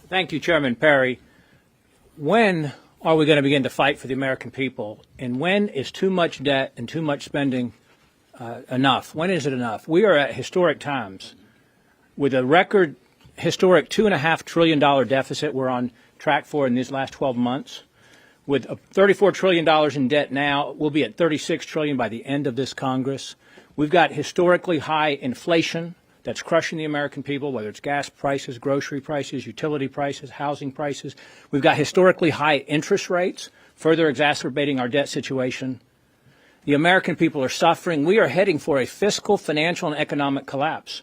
Thank you, Chairman Perry. When are we going to begin to fight for the American people? And when is too much debt and too much spending enough? When is it enough? We are at historic times. With a record historic $2.5 trillion deficit we're on track for in these last 12 months. With $34 trillion in debt now, we'll be at $36 trillion by the end of this Congress. We've got historically high inflation that's crushing the American people, whether it's gas prices, grocery prices, utility prices, housing prices. We've got historically high interest rates, further exacerbating our debt situation. The American people are suffering. We are heading for a fiscal, financial, and economic collapse.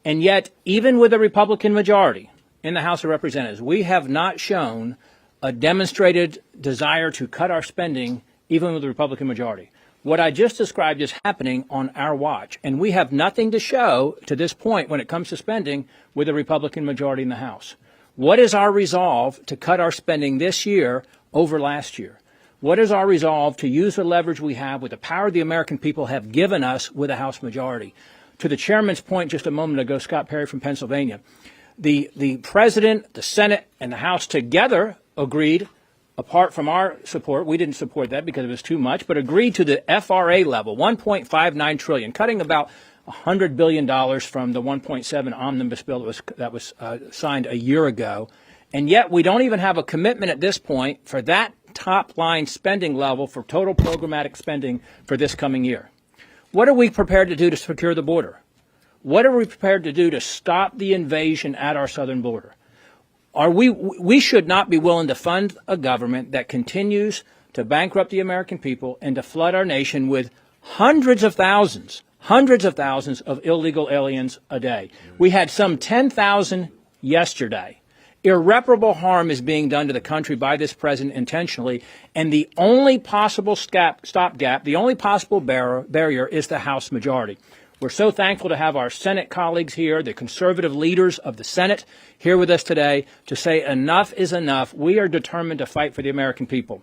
And yet, even with a Republican majority in the House of Representatives, we have not shown a demonstrated desire to cut our spending, even with the Republican majority. What I just described is happening on our watch, and we have nothing to show to this point when it comes to spending with a Republican majority in the House. What is our resolve to cut our spending this year over last year? What is our resolve to use the leverage we have with the power the American people have given us with a House majority? To the chairman's point just a moment ago, Scott Perry from Pennsylvania, the President, the Senate, and the House together agreed, apart from our support, we didn't support that because it was too much, but agreed to the FRA level, $1.59 trillion, cutting about $100 billion from the 1.7 omnibus bill that was signed a year ago. And yet we don't even have a commitment at this point for that top line spending level for total programmatic spending for this coming year. What are we prepared to do to secure the border? What are we prepared to do to stop the invasion at our southern border? We should not be willing to fund a government that continues to bankrupt the American people and to flood our nation with hundreds of thousands of illegal aliens a day. We had some 10,000 yesterday. Irreparable harm is being done to the country by this president intentionally, and the only possible stopgap, the only possible barrier is the House majority. We're so thankful to have our Senate colleagues here, the conservative leaders of the Senate, here with us today to say enough is enough. We are determined to fight for the American people.